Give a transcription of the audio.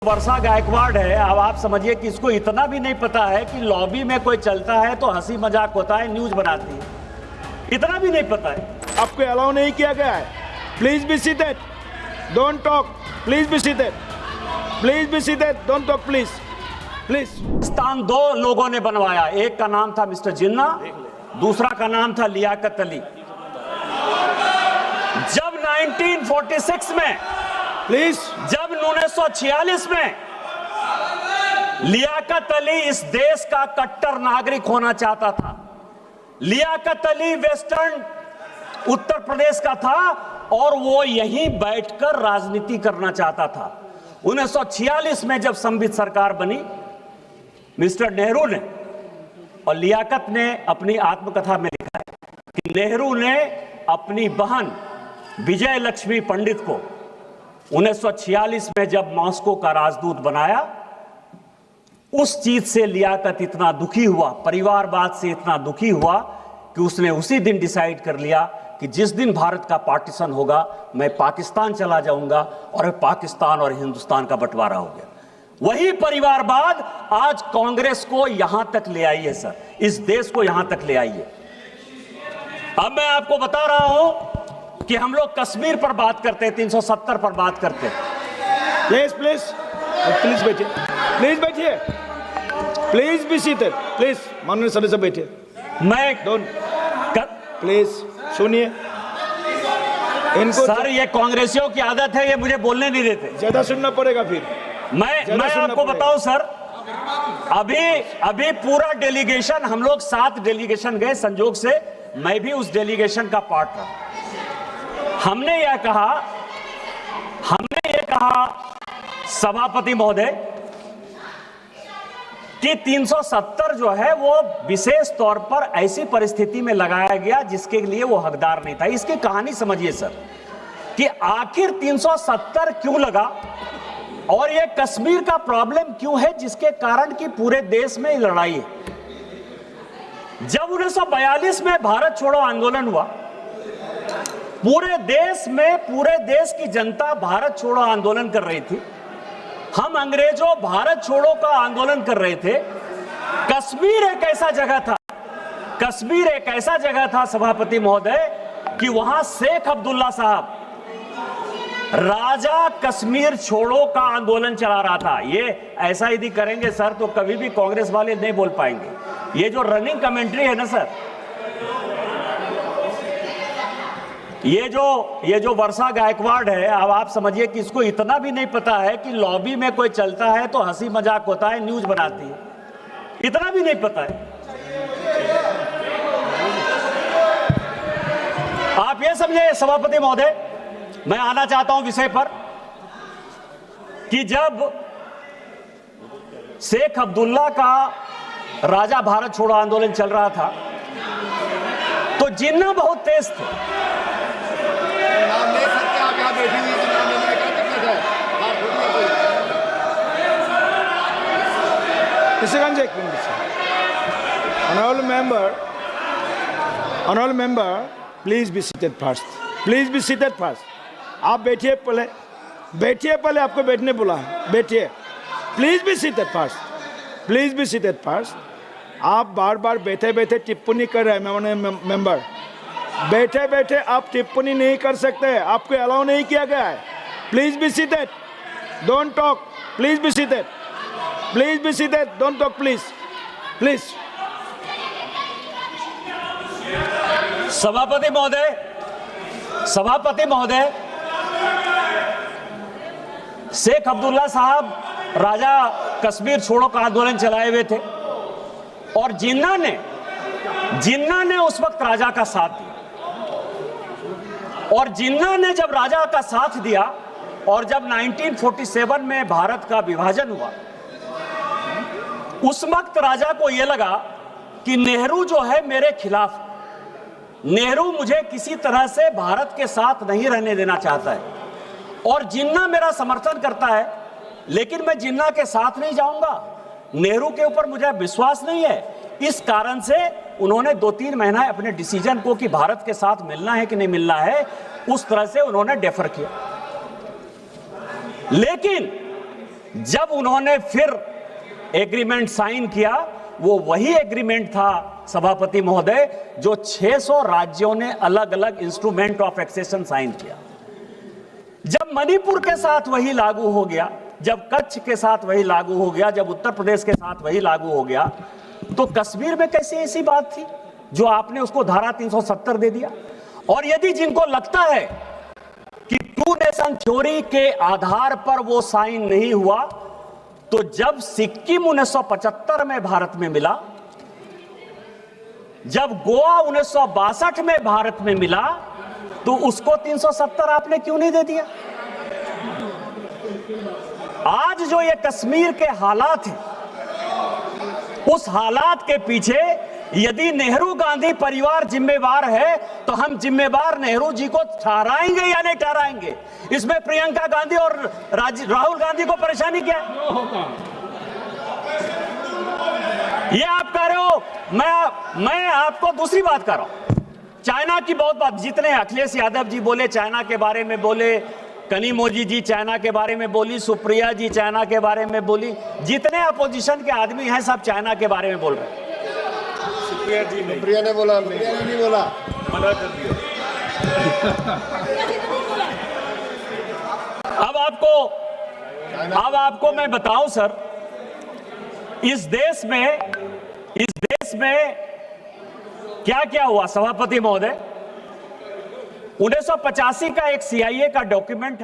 वर्षा गायकवाड़ है। अब आप समझिए कि इसको इतना भी नहीं पता है कि लॉबी में कोई चलता है तो हंसी मजाक होता है, न्यूज बनाती है, इतना भी नहीं पता है। आपको अलाउ नहीं किया गया है। Please be seated, don't talk, please be seated, please be seated, don't talk, please please. Pakistan दो लोगों ने बनवाया, एक का नाम था मिस्टर जिन्ना, दूसरा का नाम था लियाकत अली। जब 1946 में, प्लीज, जब 1946 में लियाकत अली इस देश का कट्टर नागरिक होना चाहता था। लियाकत अली वेस्टर्न उत्तर प्रदेश का था और वो यहीं बैठकर राजनीति करना चाहता था। 1946 में जब संविधान सरकार बनी, मिस्टर नेहरू ने और लियाकत ने अपनी आत्मकथा में लिखा है कि नेहरू ने अपनी बहन विजय लक्ष्मी पंडित को 1946 में जब मॉस्को का राजदूत बनाया, उस चीज से लियाकत इतना दुखी हुआ, परिवारवाद से इतना दुखी हुआ कि उसने उसी दिन डिसाइड कर लिया कि जिस दिन भारत का पार्टीशन होगा मैं पाकिस्तान चला जाऊंगा, और पाकिस्तान और हिंदुस्तान का बंटवारा हो गया। वही परिवारवाद आज कांग्रेस को यहां तक ले आई है सर, इस देश को यहां तक ले आई है। अब मैं आपको बता रहा हूं कि हम लोग कश्मीर पर बात करते हैं, 370 पर बात करते हैं। प्लीज प्लीज प्लीज बैठिए, प्लीज बैठिए, प्लीज बी सीटेड, प्लीज। माननीय सदस्य बैठिए। मैं डोंट, प्लीज सुनिए इनको। सर ये कांग्रेसियों की आदत है, ये मुझे बोलने नहीं देते। ज्यादा सुनना पड़ेगा फिर। मैं आपको बताऊं सर, अभी पूरा डेलीगेशन, हम लोग 7 डेलीगेशन गए, संजोग से मैं भी उस डेलीगेशन का पार्ट था। हमने यह कहा सभापति महोदय कि 370 जो है वो विशेष तौर पर ऐसी परिस्थिति में लगाया गया जिसके लिए वो हकदार नहीं था। इसकी कहानी समझिए सर कि आखिर 370 क्यों लगा और ये कश्मीर का प्रॉब्लम क्यों है जिसके कारण कि पूरे देश में लड़ाई है। जब 1942 में भारत छोड़ो आंदोलन हुआ, पूरे देश की जनता भारत छोड़ो आंदोलन कर रही थी। हम अंग्रेजों भारत छोड़ो का आंदोलन कर रहे थे। कश्मीर एक ऐसा जगह था सभापति महोदय कि वहां शेख अब्दुल्ला साहब राजा कश्मीर छोड़ो का आंदोलन चला रहा था। ये ऐसा यदि करेंगे सर तो कभी भी कांग्रेस वाले नहीं बोल पाएंगे। ये जो रनिंग कमेंट्री है ना सर, ये जो वर्षा गायकवाड़ है, अब आप समझिए कि इसको इतना भी नहीं पता है कि लॉबी में कोई चलता है तो हंसी मजाक होता है, न्यूज बनाती है, इतना भी नहीं पता है। आप ये समझे सभापति महोदय, मैं आना चाहता हूं विषय पर कि जब शेख अब्दुल्ला का राजा भारत छोड़ो आंदोलन चल रहा था तो जिन्ना बहुत तेज थे। Honorable member, please be seated first. Please be seated first. आप बैठिए पहले, आपको बैठने बोला है, बैठिए। Please be seated first, please be seated first. आप बार बार बैठे बैठे टिप्पणी कर रहे हैं मेंबर। बैठे बैठे आप टिप्पणी नहीं कर सकते, आपको अलाउ नहीं किया गया है। Please be seated, don't talk, please be seated, please be seated, don't talk, please please. सभापति महोदय, शेख अब्दुल्ला साहब राजा कश्मीर छोड़ो का आंदोलन चलाए हुए थे और जिन्ना ने उस वक्त राजा का साथ दिया। और जिन्ना ने जब राजा का साथ दिया और जब 1947 में भारत का विभाजन हुआ, उस वक्त राजा को यह लगा कि नेहरू जो है मेरे खिलाफ, नेहरू मुझे किसी तरह से भारत के साथ नहीं रहने देना चाहता है और जिन्ना मेरा समर्थन करता है, लेकिन मैं जिन्ना के साथ नहीं जाऊंगा, नेहरू के ऊपर मुझे विश्वास नहीं है। इस कारण से उन्होंने 2-3 महीना अपने डिसीजन को कि भारत के साथ मिलना है कि नहीं मिलना है, उस तरह से उन्होंने डेफर किया। लेकिन जब उन्होंने फिर एग्रीमेंट साइन किया, वो वही एग्रीमेंट था सभापति महोदय जो 600 राज्यों ने अलग अलग इंस्ट्रूमेंट ऑफ एक्सेशन साइन किया। जब मणिपुर के साथ वही लागू हो गया, जब कच्छ के साथ वही लागू हो गया, जब उत्तर प्रदेश के साथ वही लागू हो गया, तो कश्मीर में कैसे ऐसी बात थी जो आपने उसको धारा 370 दे दिया? और यदि जिनको लगता है कि टू नेशन थ्योरी के आधार पर वो साइन नहीं हुआ, तो जब सिक्किम 1975 में भारत में मिला, जब गोवा 1962 में भारत में मिला, तो उसको 370 आपने क्यों नहीं दे दिया? आज जो ये कश्मीर के हालात हैं, उस हालात के पीछे यदि नेहरू गांधी परिवार जिम्मेवार है, तो हम जिम्मेवार नेहरू जी को ठहराएंगे या नहीं ठहराएंगे? इसमें प्रियंका गांधी और राहुल गांधी को परेशानी क्या है? ये आप कह रहे हो, मैं आपको दूसरी बात कर रहा हूं। चाइना की बहुत बात, जितने अखिलेश यादव जी बोले चाइना के बारे में बोले, कनिमोझी जी चाइना के बारे में बोली, सुप्रिया जी चाइना के बारे में बोली, जितने अपोजिशन के आदमी हैं सब चाइना के बारे में बोल रहे हैं। सुप्रिया ने बोला, नहीं बोला, मना कर दिया। अब आपको मैं बताऊं सर, इस देश में क्या क्या हुआ सभापति महोदय। 1985 का एक CIA का डॉक्यूमेंट